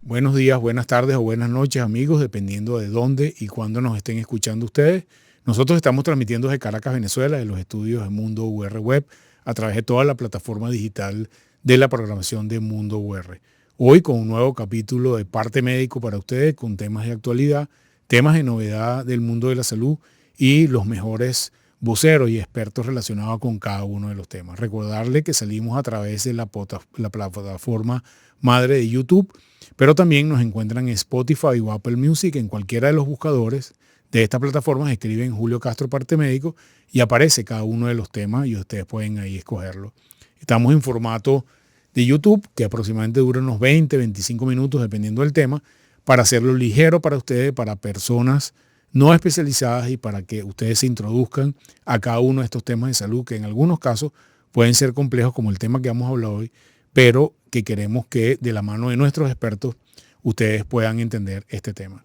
Buenos días, buenas tardes o buenas noches, amigos, dependiendo de dónde y cuándo nos estén escuchando ustedes. Nosotros estamos transmitiendo desde Caracas, Venezuela, de los estudios de Mundo UR Web, a través de toda la plataforma digital de la programación de Mundo UR. Hoy con un nuevo capítulo de Parte Médico para ustedes, con temas de actualidad, temas de novedad del mundo de la salud y los mejores voceros y expertos relacionados con cada uno de los temas. Recordarle que salimos a través de la plataforma madre de YouTube, pero también nos encuentran en Spotify o Apple Music. En cualquiera de los buscadores de estas plataformas escriben Julio Castro Parte Médico y aparece cada uno de los temas y ustedes pueden ahí escogerlo. Estamos en formato de YouTube, que aproximadamente dura unos 20-25 minutos dependiendo del tema, para hacerlo ligero para ustedes, para personas no especializadas y para que ustedes se introduzcan a cada uno de estos temas de salud que en algunos casos pueden ser complejos, como el tema que vamos a hablar hoy, pero que queremos que de la mano de nuestros expertos ustedes puedan entender este tema.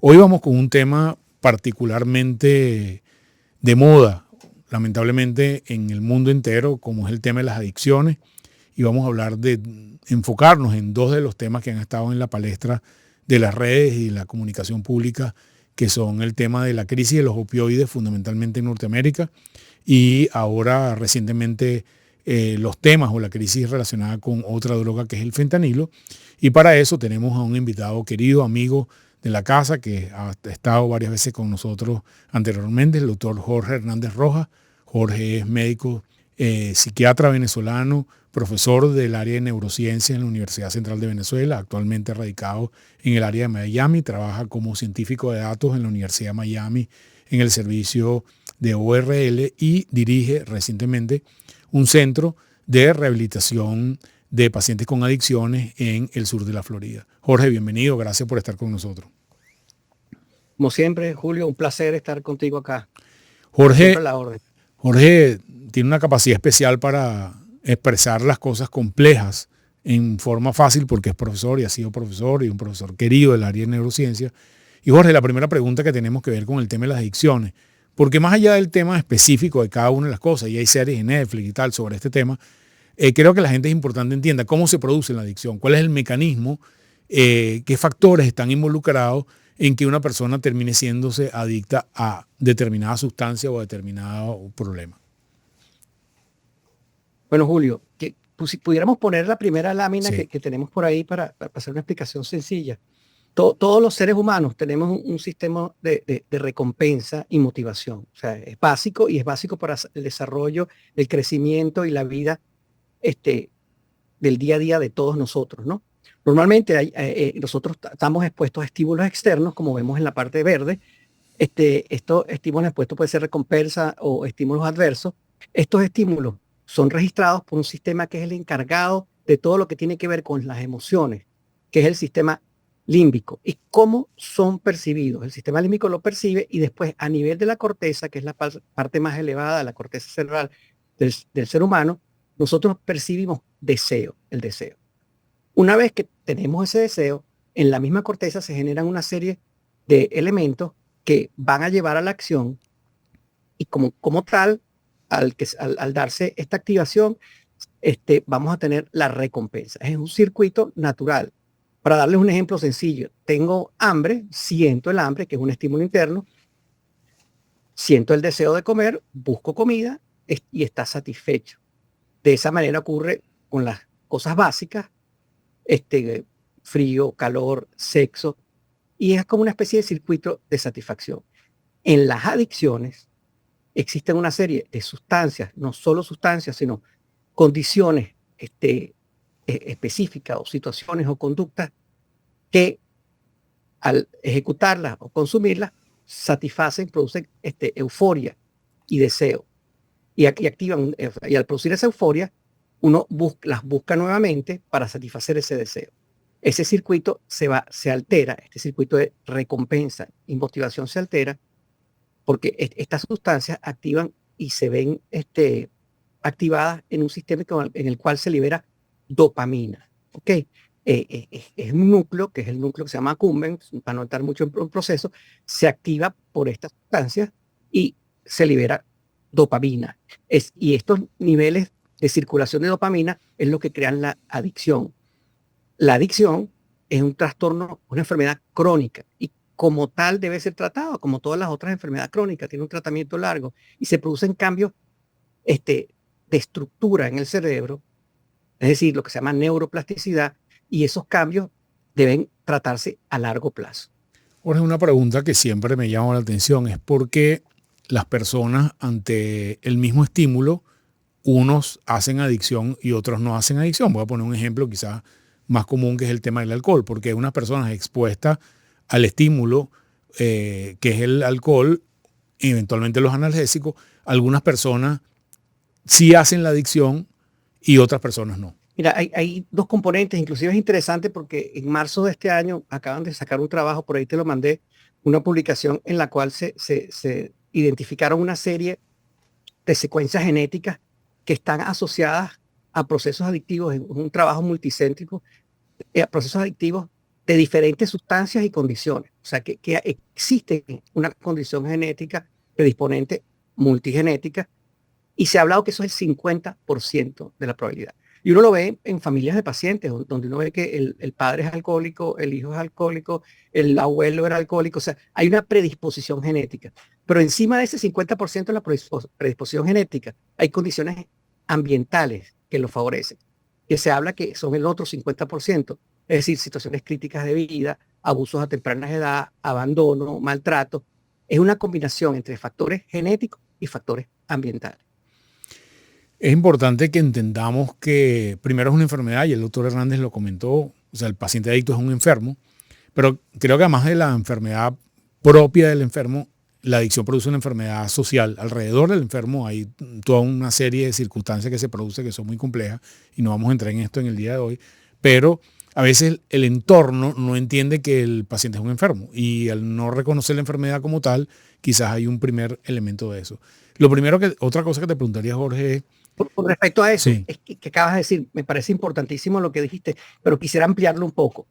Hoy vamos con un tema particularmente de moda, lamentablemente en el mundo entero, como es el tema de las adicciones, y vamos a hablar de enfocarnos en dos de los temas que han estado en la palestra de las redes y la comunicación pública, que son el tema de la crisis de los opioides, fundamentalmente en Norteamérica, y ahora recientemente los temas o la crisis relacionada con otra droga que es el fentanilo. Y para eso tenemos a un invitado querido, amigo de la casa, que ha estado varias veces con nosotros anteriormente, el doctor Jorge Hernández Rojas. Jorge es médico, psiquiatra venezolano, profesor del área de neurociencia en la Universidad Central de Venezuela, actualmente radicado en el área de Miami, trabaja como científico de datos en la Universidad de Miami en el servicio de ORL y dirige recientemente un centro de rehabilitación de pacientes con adicciones en el sur de la Florida. Jorge, bienvenido, gracias por estar con nosotros. Como siempre, Julio, un placer estar contigo acá. Jorge, Siempre a la orden. Jorge tiene una capacidad especial para expresar las cosas complejas en forma fácil porque es profesor y ha sido profesor y un profesor querido del área de neurociencia. Y Jorge, la primera pregunta que tenemos que ver con el tema de las adicciones, porque más allá del tema específico de cada una de las cosas, y hay series en Netflix y tal sobre este tema, creo que la gente es importante entienda cómo se produce la adicción, cuál es el mecanismo, qué factores están involucrados en que una persona termine siéndose adicta a determinada sustancia o a determinado problema. Bueno, Julio, si pudiéramos poner la primera lámina Sí. que tenemos por ahí para hacer una explicación sencilla. Todos los seres humanos tenemos un sistema de recompensa y motivación. O sea, es básico y es básico para el desarrollo, el crecimiento y la vida del día a día de todos nosotros, ¿no? Normalmente nosotros estamos expuestos a estímulos externos, como vemos en la parte verde. Estos estímulos expuestos pueden ser recompensa o estímulos adversos. Estos estímulos son registrados por un sistema que es el encargado de todo lo que tiene que ver con las emociones, que es el sistema límbico. ¿Y cómo son percibidos? El sistema límbico lo percibe y después a nivel de la corteza, que es la parte más elevada de la corteza cerebral del ser humano, nosotros percibimos el deseo. Una vez que tenemos ese deseo, en la misma corteza se generan una serie de elementos que van a llevar a la acción y como tal, al darse esta activación, vamos a tener la recompensa. Es un circuito natural. Para darles un ejemplo sencillo, tengo hambre, siento el hambre, que es un estímulo interno, siento el deseo de comer, busco comida y está satisfecho. De esa manera ocurre con las cosas básicas, frío, calor, sexo, y es como una especie de circuito de satisfacción. En las adicciones existen una serie de sustancias, no solo sustancias, sino condiciones específicas o situaciones o conductas que al ejecutarlas o consumirlas satisfacen, producen euforia y deseo. Y activan, y al producir esa euforia, uno las busca nuevamente para satisfacer ese deseo. Ese circuito se altera, este circuito de recompensa y motivación se altera porque estas sustancias activan y se ven activadas en un sistema en el cual se libera dopamina. ¿Ok? Es un núcleo, que es el núcleo que se llama accumbens, para no estar mucho en un proceso, se activa por estas sustancias y se libera dopamina. Y estos niveles de circulación de dopamina es lo que crean la adicción. La adicción es un trastorno, una enfermedad crónica y como tal debe ser tratado, como todas las otras enfermedades crónicas, tiene un tratamiento largo y se producen cambios de estructura en el cerebro, es decir, lo que se llama neuroplasticidad, y esos cambios deben tratarse a largo plazo. Jorge, una pregunta que siempre me llama la atención es por qué las personas ante el mismo estímulo, unos hacen adicción y otros no hacen adicción. Voy a poner un ejemplo quizás más común que es el tema del alcohol, porque unas personas expuestas al estímulo que es el alcohol, eventualmente los analgésicos, algunas personas sí hacen la adicción y otras personas no. Mira, hay dos componentes, inclusive es interesante porque en marzo de este año acaban de sacar un trabajo, por ahí te lo mandé, una publicación en la cual se identificaron una serie de secuencias genéticas que están asociadas a procesos adictivos, en un trabajo multicéntrico, a procesos adictivos de diferentes sustancias y condiciones. O sea, que existe una condición genética predisponente multigenética y se ha hablado que eso es el 50% de la probabilidad. Y uno lo ve en familias de pacientes, donde uno ve que el padre es alcohólico, el hijo es alcohólico, el abuelo era alcohólico. O sea, hay una predisposición genética. Pero encima de ese 50% de la predisposición genética, hay condiciones ambientales que lo favorecen. Que se habla que son el otro 50%. Es decir, situaciones críticas de vida, abusos a temprana edad, abandono, maltrato. Es una combinación entre factores genéticos y factores ambientales. Es importante que entendamos que primero es una enfermedad y el doctor Hernández lo comentó, o sea, el paciente adicto es un enfermo, pero creo que además de la enfermedad propia del enfermo, la adicción produce una enfermedad social. Alrededor del enfermo hay toda una serie de circunstancias que se producen que son muy complejas y no vamos a entrar en esto en el día de hoy, pero a veces el entorno no entiende que el paciente es un enfermo y al no reconocer la enfermedad como tal, quizás hay un primer elemento de eso. Otra cosa que te preguntaría, Jorge, es Con respecto a eso, sí, es que acabas de decir, me parece importantísimo lo que dijiste, pero quisiera ampliarlo un poco.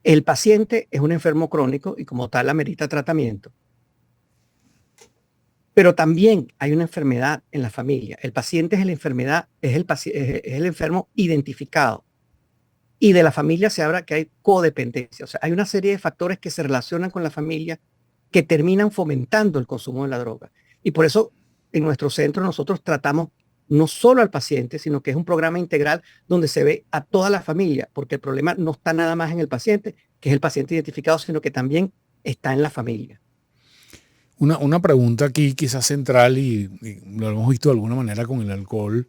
El paciente es un enfermo crónico y como tal amerita tratamiento. Pero también hay una enfermedad en la familia. El paciente es la enfermedad, es el enfermo identificado. Y de la familia se habla que hay codependencia. O sea, hay una serie de factores que se relacionan con la familia que terminan fomentando el consumo de la droga. Y por eso en nuestro centro nosotros tratamos no solo al paciente, sino que es un programa integral donde se ve a toda la familia, porque el problema no está nada más en el paciente, que es el paciente identificado, sino que también está en la familia. una pregunta aquí quizás central y lo hemos visto de alguna manera con el alcohol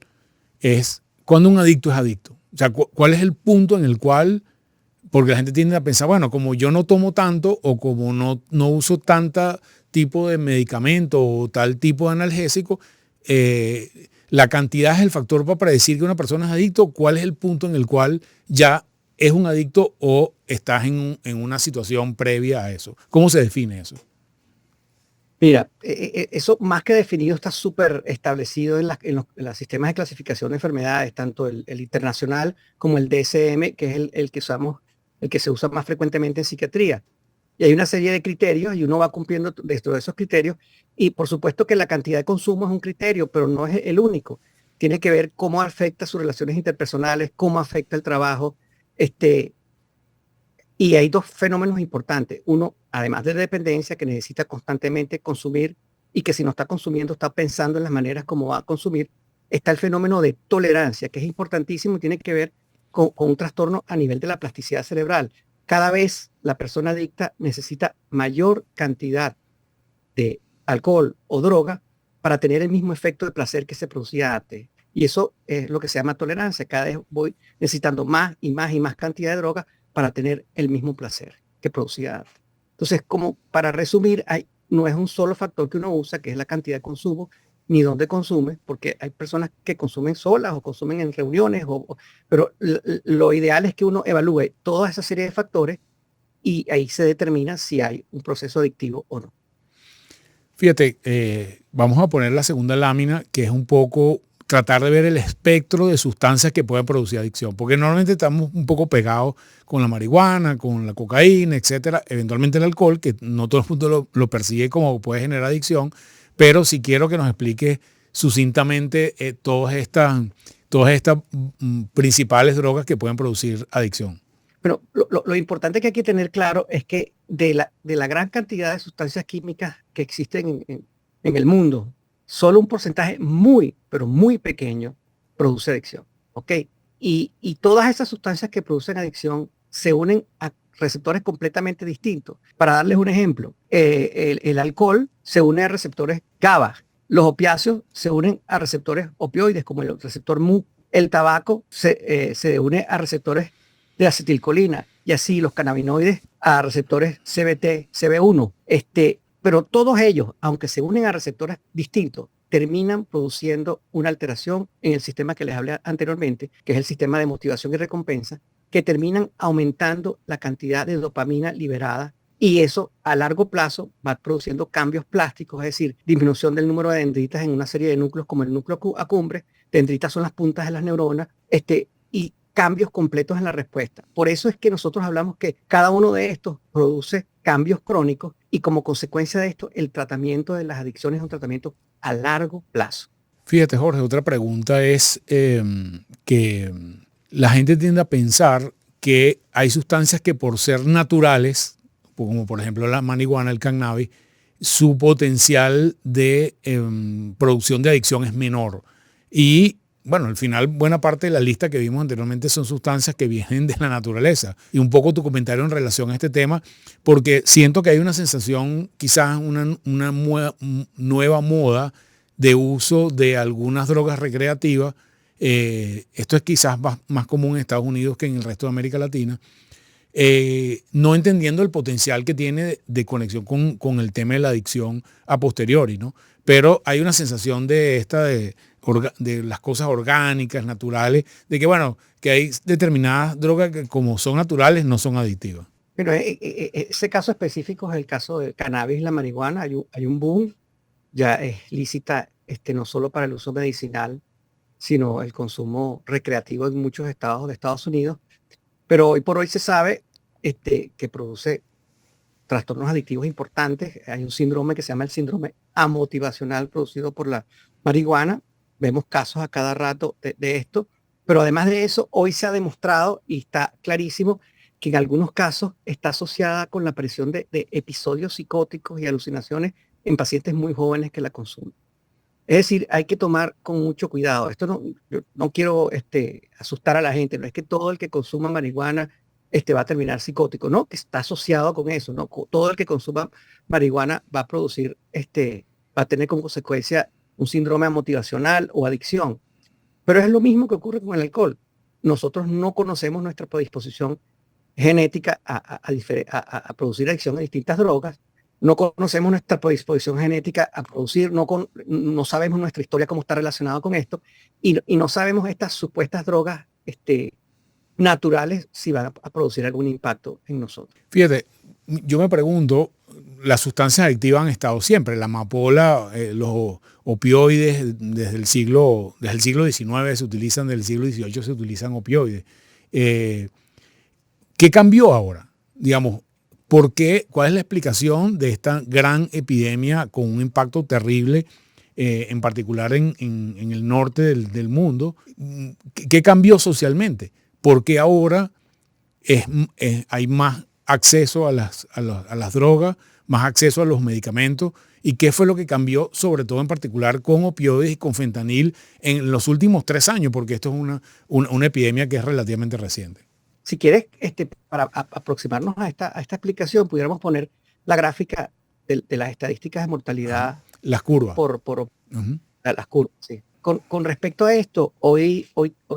es, ¿cuándo un adicto es adicto? O sea, ¿cuál es el punto en el cual, porque la gente tiende a pensar, bueno, como yo no tomo tanto o como no uso tanta tipo de medicamento o tal tipo de analgésico, la cantidad es el factor para predecir que una persona es adicto. ¿Cuál es el punto en el cual ya es un adicto o estás en una situación previa a eso? ¿Cómo se define eso? Mira, eso más que definido está súper establecido en los sistemas de clasificación de enfermedades, tanto el internacional como el DSM, que es el que usamos, el que se usa más frecuentemente en psiquiatría. Y hay una serie de criterios y uno va cumpliendo dentro de esos criterios. Y por supuesto que la cantidad de consumo es un criterio, pero no es el único. Tiene que ver cómo afecta sus relaciones interpersonales, cómo afecta el trabajo. Y hay dos fenómenos importantes. Uno, además de dependencia, que necesita constantemente consumir y que si no está consumiendo, está pensando en las maneras como va a consumir. Está el fenómeno de tolerancia, que es importantísimo y tiene que ver con un trastorno a nivel de la plasticidad cerebral. Cada vez la persona adicta necesita mayor cantidad de alcohol o droga para tener el mismo efecto de placer que se producía antes. Y eso es lo que se llama tolerancia. Cada vez voy necesitando más y más y más cantidad de droga para tener el mismo placer que producía antes. Entonces, como para resumir, no es un solo factor que uno usa, que es la cantidad de consumo, ni dónde consume, porque hay personas que consumen solas o consumen en reuniones, pero lo ideal es que uno evalúe toda esa serie de factores y ahí se determina si hay un proceso adictivo o no. Fíjate, vamos a poner la segunda lámina, que es un poco tratar de ver el espectro de sustancias que pueden producir adicción, porque normalmente estamos un poco pegados con la marihuana, con la cocaína, etcétera, eventualmente el alcohol, que no todo el mundo lo persigue como puede generar adicción, pero sí quiero que nos explique sucintamente todas estas principales drogas que pueden producir adicción. Pero lo importante que hay que tener claro es que de la gran cantidad de sustancias químicas que existen en el mundo, solo un porcentaje muy, pero muy pequeño produce adicción. ¿Ok? Y todas esas sustancias que producen adicción se unen a receptores completamente distintos. Para darles un ejemplo, el alcohol se une a receptores GABA. Los opiáceos se unen a receptores opioides, como el receptor mu. El tabaco se une a receptores de acetilcolina y así los cannabinoides a receptores CBT, CB1. Pero todos ellos, aunque se unen a receptores distintos, terminan produciendo una alteración en el sistema que les hablé anteriormente, que es el sistema de motivación y recompensa, que terminan aumentando la cantidad de dopamina liberada y eso a largo plazo va produciendo cambios plásticos, es decir, disminución del número de dendritas en una serie de núcleos como el núcleo accumbens. Dendritas son las puntas de las neuronas, y cambios completos en la respuesta. Por eso es que nosotros hablamos que cada uno de estos produce cambios crónicos y como consecuencia de esto, el tratamiento de las adicciones es un tratamiento a largo plazo. Fíjate, Jorge, otra pregunta es que la gente tiende a pensar que hay sustancias que por ser naturales, como por ejemplo la marihuana, el cannabis, su potencial de producción de adicción es menor. Y bueno, al final buena parte de la lista que vimos anteriormente son sustancias que vienen de la naturaleza. Y un poco tu comentario en relación a este tema, porque siento que hay una sensación, quizás una nueva moda de uso de algunas drogas recreativas. Esto es quizás más común en Estados Unidos que en el resto de América Latina. No entendiendo el potencial que tiene de conexión con el tema de la adicción a posteriori, ¿no? Pero hay una sensación de las cosas orgánicas, naturales, de que, bueno, que hay determinadas drogas que como son naturales no son adictivas. Pero ese caso específico es el caso del cannabis y la marihuana. Hay un boom, ya es lícita no solo para el uso medicinal, sino el consumo recreativo en muchos estados de Estados Unidos. Pero hoy por hoy se sabe que produce trastornos adictivos importantes. Hay un síndrome que se llama el síndrome amotivacional producido por la marihuana. Vemos casos a cada rato de esto. Pero además de eso, hoy se ha demostrado y está clarísimo que en algunos casos está asociada con la aparición de episodios psicóticos y alucinaciones en pacientes muy jóvenes que la consumen. Es decir, hay que tomar con mucho cuidado. Yo no quiero asustar a la gente, no es que todo el que consuma marihuana va a terminar psicótico, no, que está asociado con eso, no, todo el que consuma marihuana va a producir, va a tener como consecuencia un síndrome motivacional o adicción. Pero es lo mismo que ocurre con el alcohol. Nosotros no conocemos nuestra predisposición genética a producir adicción a distintas drogas. No conocemos nuestra predisposición genética a producir, no sabemos nuestra historia cómo está relacionada con esto y no sabemos estas supuestas drogas naturales si van a producir algún impacto en nosotros. Fíjate, yo me pregunto, las sustancias adictivas han estado siempre, la amapola, los opioides desde el siglo XIX se utilizan, desde el siglo XVIII se utilizan opioides. ¿Qué cambió ahora? Digamos, ¿por qué? ¿Cuál es la explicación de esta gran epidemia con un impacto terrible, en particular en el norte del mundo? ¿Qué cambió socialmente? ¿Por qué ahora hay más acceso a las drogas, más acceso a los medicamentos? ¿Y qué fue lo que cambió, sobre todo en particular con opioides y con fentanil en los últimos 3 años? Porque esto es una epidemia que es relativamente reciente. Si quieres, para aproximarnos a esta explicación, pudiéramos poner la gráfica de las estadísticas de mortalidad. Las curvas. Las curvas, sí. Con respecto a esto, hoy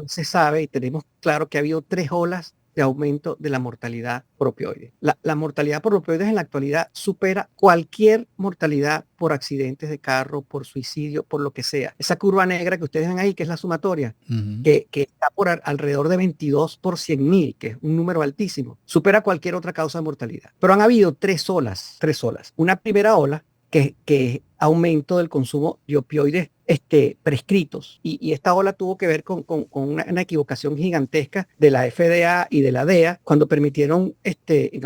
se sabe y tenemos claro que ha habido 3 olas de aumento de la mortalidad por opioides. La mortalidad por opioides en la actualidad supera cualquier mortalidad por accidentes de carro, por suicidio, por lo que sea. Esa curva negra que ustedes ven ahí, que es la sumatoria, que está por alrededor de 22 por 100.000, que es un número altísimo, supera cualquier otra causa de mortalidad. Pero han habido 3 olas. Una primera ola, que es aumento del consumo de opioides prescritos. Y esta ola tuvo que ver con una equivocación gigantesca de la FDA y de la DEA cuando permitieron,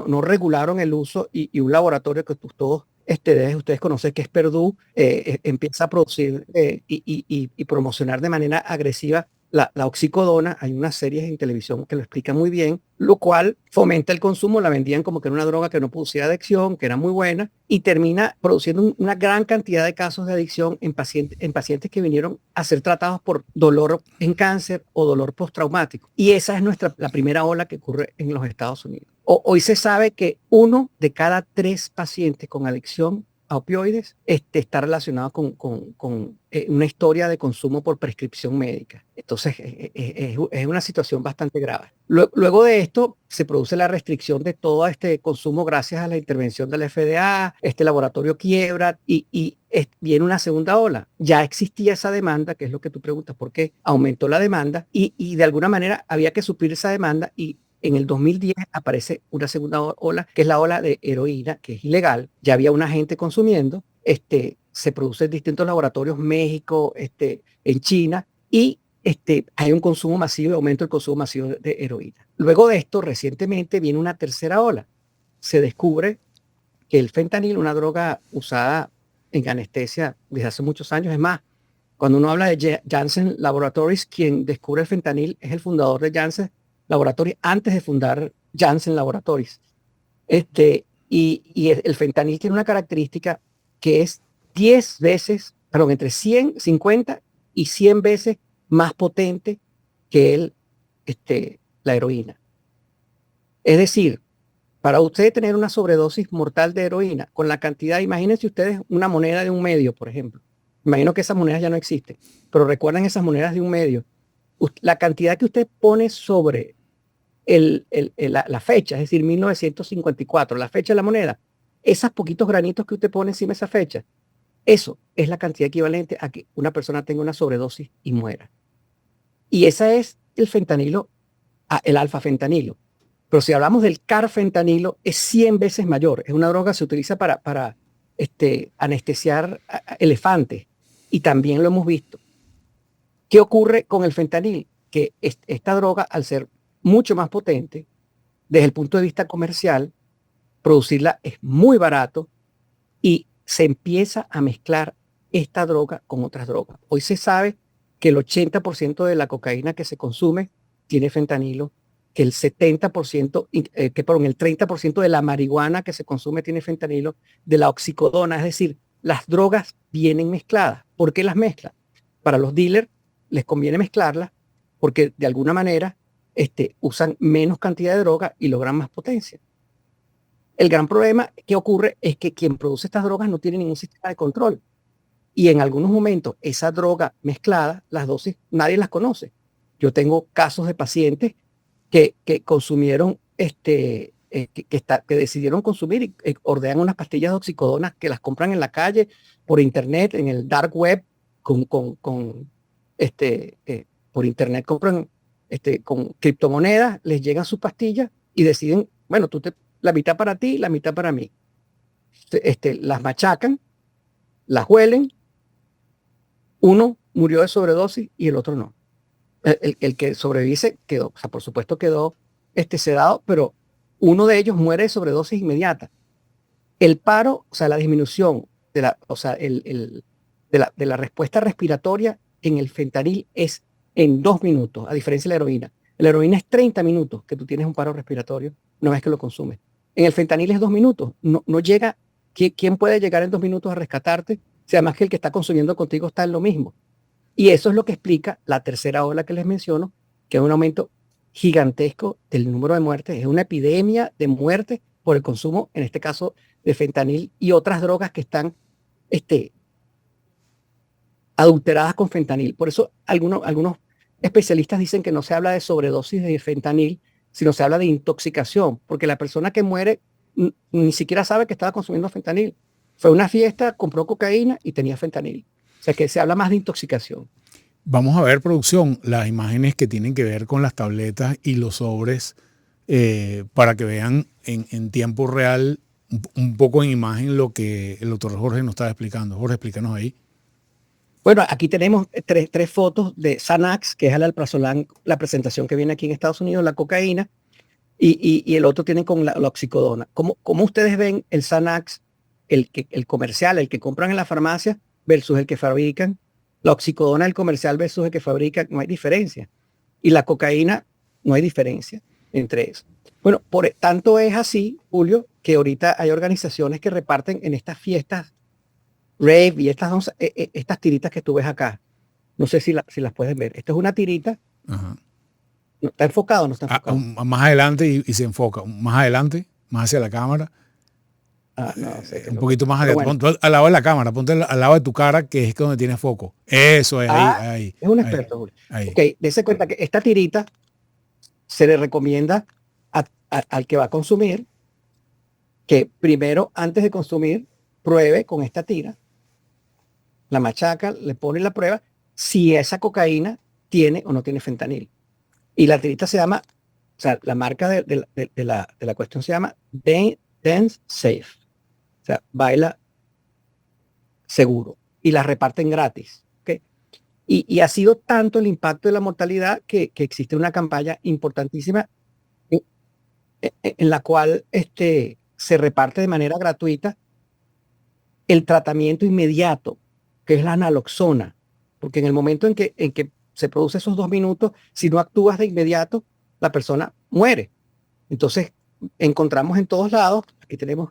no regularon el uso y un laboratorio que todos ustedes conocen, que es Purdue, empieza a producir y promocionar de manera agresiva la oxicodona, hay unas series en televisión que lo explican muy bien, lo cual fomenta el consumo, la vendían como que era una droga que no producía adicción, que era muy buena, y termina produciendo una gran cantidad de casos de adicción en pacientes que vinieron a ser tratados por dolor en cáncer o dolor postraumático. Y esa es la primera ola que ocurre en los Estados Unidos. Hoy se sabe que 1 de cada 3 pacientes con adicción a opioides está relacionado con una historia de consumo por prescripción médica. Entonces, es una situación bastante grave. Luego de esto, se produce la restricción de todo este consumo gracias a la intervención de la FDA, este laboratorio quiebra y viene una segunda ola. Ya existía esa demanda, que es lo que tú preguntas, ¿por qué? Aumentó la demanda y de alguna manera había que suplir esa demanda y en el 2010 aparece una segunda ola, que es la ola de heroína, que es ilegal. Ya había una gente consumiendo. Se produce en distintos laboratorios, México, en China, y hay un consumo masivo, aumento del consumo masivo de heroína. Luego de esto, recientemente viene una tercera ola. Se descubre que el fentanil, una droga usada en anestesia desde hace muchos años, es más, cuando uno habla de Janssen Laboratories, quien descubre el fentanil es el fundador de Janssen Laboratories antes de fundar Janssen Laboratories. Y el fentanil tiene una característica que es 10 veces, perdón, entre 50 y 100 veces más potente que la heroína. Es decir, para usted tener una sobredosis mortal de heroína, con la cantidad, imagínense ustedes una moneda de 1 medio, por ejemplo. Imagino que esas monedas ya no existen, pero recuerden esas monedas de 1 medio. La cantidad que usted pone sobre la fecha, es decir, 1954, la fecha de la moneda, esos poquitos granitos que usted pone encima de esa fecha, eso es la cantidad equivalente a que una persona tenga una sobredosis y muera. Y esa es el fentanilo, el alfa-fentanilo. Pero si hablamos del carfentanilo, es 100 veces mayor. Es una droga que se utiliza para anestesiar elefantes. Y también lo hemos visto. ¿Qué ocurre con el fentanil? Que esta droga, al ser mucho más potente, desde el punto de vista comercial, producirla es muy barato y se empieza a mezclar esta droga con otras drogas. Hoy se sabe que el 80% de la cocaína que se consume tiene fentanilo, que el 70%, el 30% de la marihuana que se consume tiene fentanilo, de la oxicodona, es decir, las drogas vienen mezcladas. ¿Por qué las mezclan? Para los dealers les conviene mezclarlas porque de alguna manera usan menos cantidad de droga y logran más potencia. El gran problema que ocurre es que quien produce estas drogas no tiene ningún sistema de control. Y en algunos momentos esa droga mezclada, las dosis, nadie las conoce. Yo tengo casos de pacientes que consumieron, que decidieron consumir y ordenan unas pastillas de oxicodona que las compran en la calle, por internet, en el dark web, por internet compran con criptomonedas, les llegan sus pastillas y deciden, bueno, la mitad para ti, la mitad para mí. Las machacan, las huelen, uno murió de sobredosis y el otro no. El que sobrevive quedó, o sea, por supuesto quedó sedado, pero uno de ellos muere de sobredosis inmediata. El paro, o sea, la disminución de la respuesta respiratoria en el fentanil es en 2 minutos, a diferencia de la heroína. La heroína es 30 minutos que tú tienes un paro respiratorio una vez que lo consumes. En el fentanil es 2 minutos. No llega, ¿quién puede llegar en 2 minutos a rescatarte? Si además que el que está consumiendo contigo está en lo mismo. Y eso es lo que explica la tercera ola que les menciono, que es un aumento gigantesco del número de muertes. Es una epidemia de muertes por el consumo, en este caso, de fentanil y otras drogas que están adulteradas con fentanil. Por eso algunos especialistas dicen que no se habla de sobredosis de fentanil, sino se habla de intoxicación, porque la persona que muere ni siquiera sabe que estaba consumiendo fentanil. Fue a una fiesta, compró cocaína y tenía fentanil. O sea que se habla más de intoxicación. Vamos a ver, producción, las imágenes que tienen que ver con las tabletas y los sobres para que vean en tiempo real un poco en imagen lo que el doctor Jorge nos estaba explicando. Jorge, explícanos ahí. Bueno, aquí tenemos tres fotos de Xanax, que es el alprazolam, la presentación que viene aquí en Estados Unidos, la cocaína, y el otro tiene con la oxicodona. ¿Cómo ustedes ven el Xanax, el comercial, el que compran en la farmacia, versus el que fabrican? La oxicodona del comercial versus el que fabrica, no hay diferencia. Y la cocaína, no hay diferencia entre eso. Bueno, por tanto es así, Julio, que ahorita hay organizaciones que reparten en estas fiestas rave y estas tiritas que tú ves acá. No sé si las puedes ver. Esto es una tirita. Ajá. ¿No está enfocado o no está enfocado? Más adelante y se enfoca. Más adelante, más hacia la cámara. No sé. Un poquito más Pero adelante. bueno. Ponte al lado de la cámara, ponte al lado de tu cara, que es donde tiene foco. Eso es, ahí. Es un Ahí, experto, Julio. ahí. Ok, dése cuenta que esta tirita se le recomienda al que va a consumir que primero, antes de consumir, pruebe con esta tira, la machaca, le pone la prueba si esa cocaína tiene o no tiene fentanil. Y la tirita se llama, o sea, la marca de la cuestión se llama Dance Safe. O sea, baila seguro. Y la reparten gratis. ¿Okay? Y ha sido tanto el impacto de la mortalidad que existe una campaña importantísima en la cual se reparte de manera gratuita el tratamiento inmediato, que es la naloxona. Porque en el momento en que se produce esos 2 minutos, si no actúas de inmediato, la persona muere. Entonces, encontramos en todos lados, aquí tenemos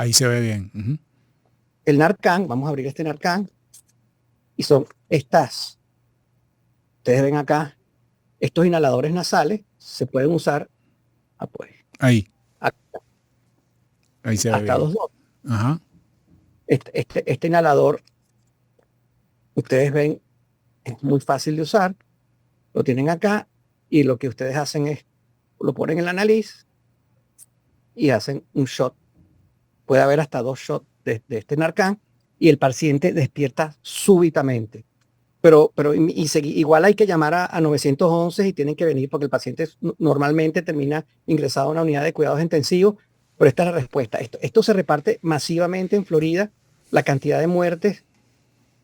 Ahí se ve bien. Uh-huh. El Narcan, vamos a abrir este Narcan, y son estas, ustedes ven acá, estos inhaladores nasales se pueden usar pues, ahí se ve hasta bien. 2 dosis. Ajá. Este inhalador, ustedes ven, es muy fácil de usar, lo tienen acá y lo que ustedes hacen es, lo ponen en la nariz y hacen un shot. Puede haber hasta 2 shots de este Narcan y el paciente despierta súbitamente. Pero igual hay que llamar a 911 y tienen que venir porque el paciente normalmente termina ingresado a una unidad de cuidados intensivos, pero esta es la respuesta. Esto se reparte masivamente en Florida. La cantidad de muertes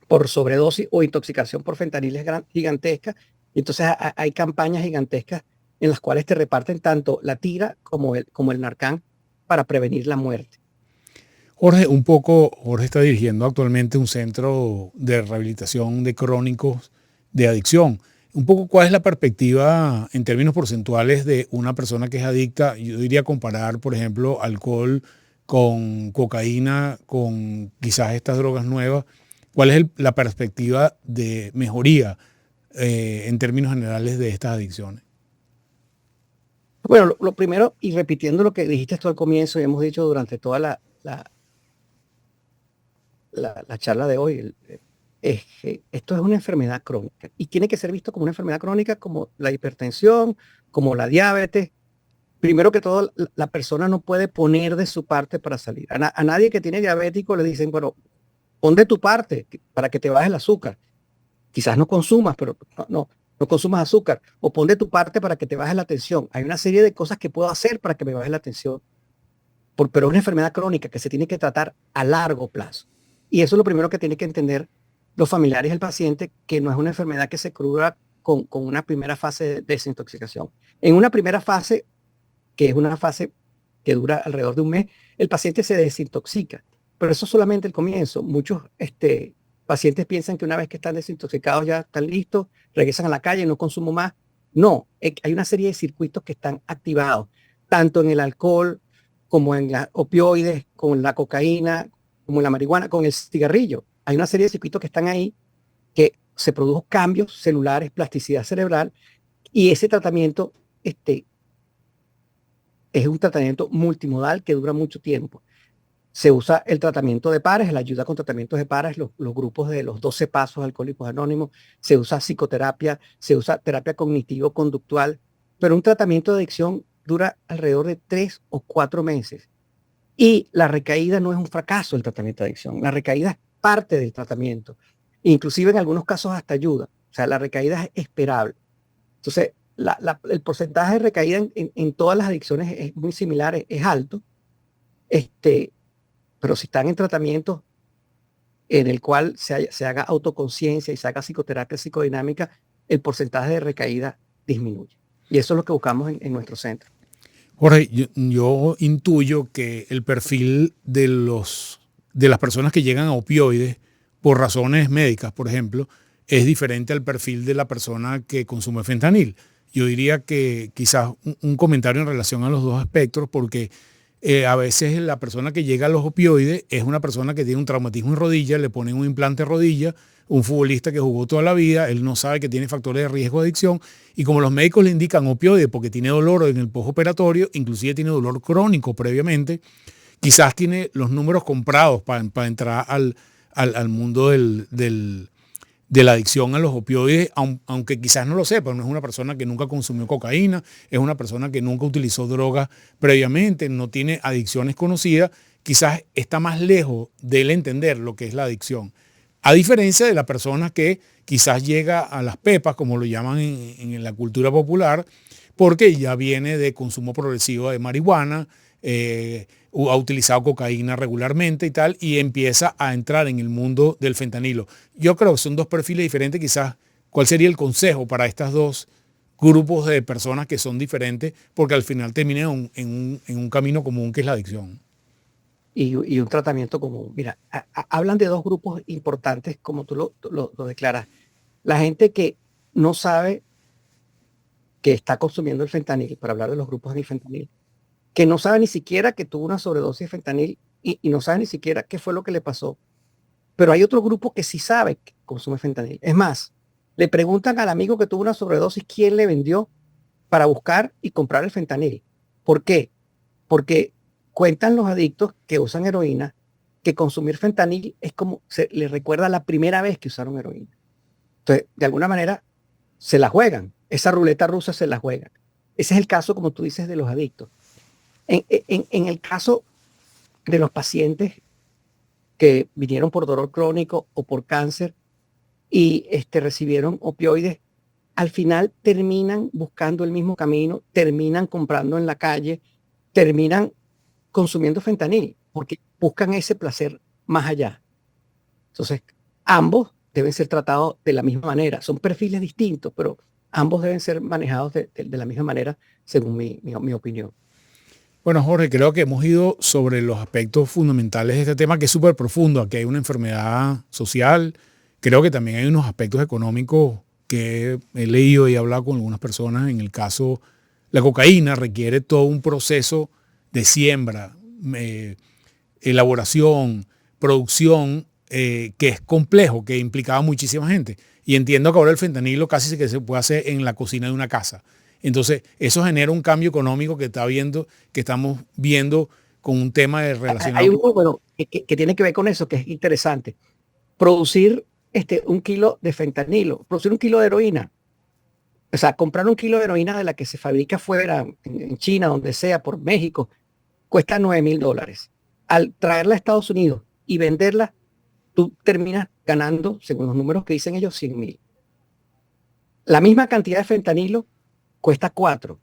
por sobredosis o intoxicación por fentanil es gigantesca. Y entonces hay campañas gigantescas en las cuales te reparten tanto la tira como el Narcan para prevenir la muerte. Jorge está dirigiendo actualmente un centro de rehabilitación de crónicos de adicción. Un poco, ¿cuál es la perspectiva en términos porcentuales de una persona que es adicta? Yo diría comparar, por ejemplo, alcohol con cocaína, con quizás estas drogas nuevas. ¿Cuál es la perspectiva de mejoría en términos generales de estas adicciones? Bueno, lo primero, y repitiendo lo que dijiste tú al comienzo y hemos dicho durante toda la charla de hoy, es que esto es una enfermedad crónica y tiene que ser visto como una enfermedad crónica como la hipertensión, como la diabetes. Primero que todo, la persona no puede poner de su parte para salir. A nadie que tiene diabético le dicen, bueno, pon de tu parte para que te baje el azúcar. Quizás no consumas, pero no consumas azúcar. O pon de tu parte para que te baje la tensión. Hay una serie de cosas que puedo hacer para que me baje la tensión. Pero es una enfermedad crónica que se tiene que tratar a largo plazo. Y eso es lo primero que tiene que entender los familiares del paciente, que no es una enfermedad que se cura con una primera fase de desintoxicación. En una primera fase, que es una fase que dura alrededor de un mes, el paciente se desintoxica. Pero eso es solamente el comienzo. Muchos pacientes piensan que una vez que están desintoxicados ya están listos, regresan a la calle, no consumo más. No, hay una serie de circuitos que están activados, tanto en el alcohol como en los opioides, con la cocaína, como en la marihuana, con el cigarrillo. Hay una serie de circuitos que están ahí, que se produjo cambios celulares, plasticidad cerebral, y ese tratamiento es un tratamiento multimodal que dura mucho tiempo. Se usa el tratamiento de pares, la ayuda con tratamientos de pares, los grupos de los 12 pasos alcohólicos anónimos, se usa psicoterapia, se usa terapia cognitivo-conductual, pero un tratamiento de adicción dura alrededor de 3 o 4 meses. Y la recaída no es un fracaso del tratamiento de adicción, la recaída es parte del tratamiento. Inclusive en algunos casos hasta ayuda, o sea, la recaída es esperable. Entonces, el porcentaje de recaída en todas las adicciones es muy similar, es alto. Pero si están en tratamiento en el cual se haga autoconciencia y se haga psicoterapia psicodinámica, el porcentaje de recaída disminuye. Y eso es lo que buscamos en nuestro centro. Jorge, yo intuyo que el perfil de las personas que llegan a opioides por razones médicas, por ejemplo, es diferente al perfil de la persona que consume fentanil. Yo diría que quizás un comentario en relación a los dos espectros, porque a veces la persona que llega a los opioides es una persona que tiene un traumatismo en rodilla, le ponen un implante de rodilla, un futbolista que jugó toda la vida, él no sabe que tiene factores de riesgo de adicción, y como los médicos le indican opioides porque tiene dolor en el postoperatorio, inclusive tiene dolor crónico previamente, quizás tiene los números comprados para entrar al mundo de la adicción a los opioides, aunque quizás no lo sepa, no es una persona que nunca consumió cocaína, es una persona que nunca utilizó drogas previamente, no tiene adicciones conocidas, quizás está más lejos de él entender lo que es la adicción. A diferencia de la persona que quizás llega a las pepas, como lo llaman en la cultura popular, porque ya viene de consumo progresivo de marihuana, ha utilizado cocaína regularmente y tal, y empieza a entrar en el mundo del fentanilo. Yo creo que son dos perfiles diferentes, quizás. ¿Cuál sería el consejo para estos dos grupos de personas que son diferentes, porque al final terminan en un camino común que es la adicción? Y un tratamiento común. Mira, hablan de dos grupos importantes, como tú lo declaras. La gente que no sabe que está consumiendo el fentanil, para hablar de los grupos del fentanil, que no sabe ni siquiera que tuvo una sobredosis de fentanil y no sabe ni siquiera qué fue lo que le pasó. Pero hay otro grupo que sí sabe que consume fentanil. Es más, le preguntan al amigo que tuvo una sobredosis quién le vendió para buscar y comprar el fentanil. ¿Por qué? Porque cuentan los adictos que usan heroína que consumir fentanil es como se les recuerda la primera vez que usaron heroína. Entonces, de alguna manera, se la juegan. Esa ruleta rusa se la juegan. Ese es el caso, como tú dices, de los adictos. En el caso de los pacientes que vinieron por dolor crónico o por cáncer y recibieron opioides, al final terminan buscando el mismo camino, terminan comprando en la calle, terminan consumiendo fentanil, porque buscan ese placer más allá. Entonces, ambos deben ser tratados de la misma manera. Son perfiles distintos, pero ambos deben ser manejados de la misma manera, según mi opinión. Bueno, Jorge, creo que hemos ido sobre los aspectos fundamentales de este tema, que es súper profundo. Aquí hay una enfermedad social, creo que también hay unos aspectos económicos que he leído y he hablado con algunas personas. En el caso, la cocaína requiere todo un proceso de siembra, elaboración, producción, que es complejo, que implicaba muchísima gente. Y entiendo que ahora el fentanilo casi que se puede hacer en la cocina de una casa. Entonces, eso genera un cambio económico que estamos viendo con un tema de relacionado. Hay uno, bueno, que tiene que ver con eso, que es interesante. Producir 1 kilo de fentanilo, producir 1 kilo de heroína. O sea, comprar 1 kilo de heroína de la que se fabrica fuera, en China, donde sea, por México, cuesta $9,000. Al traerla a Estados Unidos y venderla, tú terminas ganando, según los números que dicen ellos, 100,000. La misma cantidad de fentanilo cuesta 4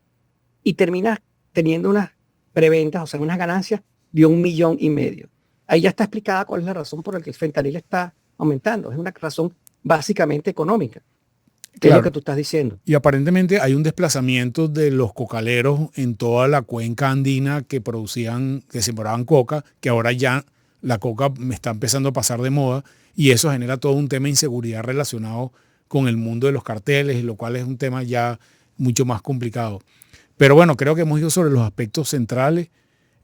y terminas teniendo unas preventas, o sea, unas ganancias de 1,5 millones. Ahí ya está explicada cuál es la razón por la que el fentanil está aumentando. Es una razón básicamente económica, que es lo que tú estás diciendo. Y aparentemente hay un desplazamiento de los cocaleros en toda la cuenca andina que sembraban coca, que ahora ya la coca está empezando a pasar de moda, y eso genera todo un tema de inseguridad relacionado con el mundo de los carteles, lo cual es un tema ya mucho más complicado. Pero bueno, creo que hemos ido sobre los aspectos centrales.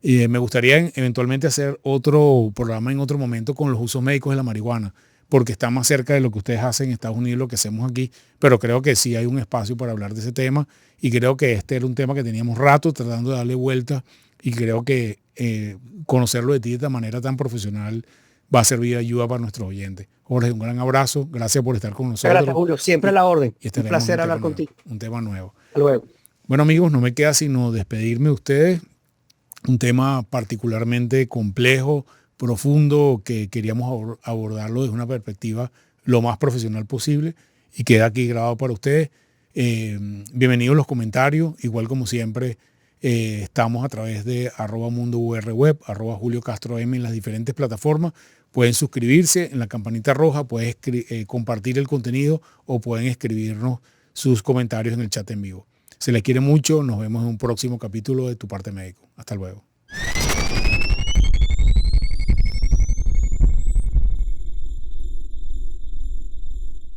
Me gustaría eventualmente hacer otro programa en otro momento con los usos médicos de la marihuana, porque está más cerca de lo que ustedes hacen en Estados Unidos, lo que hacemos aquí, pero creo que sí hay un espacio para hablar de ese tema, y creo que este era un tema que teníamos rato tratando de darle vuelta, y creo que conocerlo de ti de esta manera tan profesional va a servir de ayuda para nuestros oyentes. Jorge, un gran abrazo, gracias por estar con nosotros. Gracias, Julio, siempre a la orden. Un placer hablar contigo. Un tema nuevo. Hasta luego. Bueno, amigos, no me queda sino despedirme de ustedes. Un tema particularmente complejo, profundo, que queríamos abordarlo desde una perspectiva lo más profesional posible, y queda aquí grabado para ustedes. Bienvenidos los comentarios, igual como siempre. Estamos a través de @mundourweb, @Julio Castro M en las diferentes plataformas. Pueden suscribirse en la campanita roja, pueden compartir el contenido o pueden escribirnos sus comentarios en el chat en vivo. Se les quiere mucho, nos vemos en un próximo capítulo de Tu Parte Médico. Hasta luego.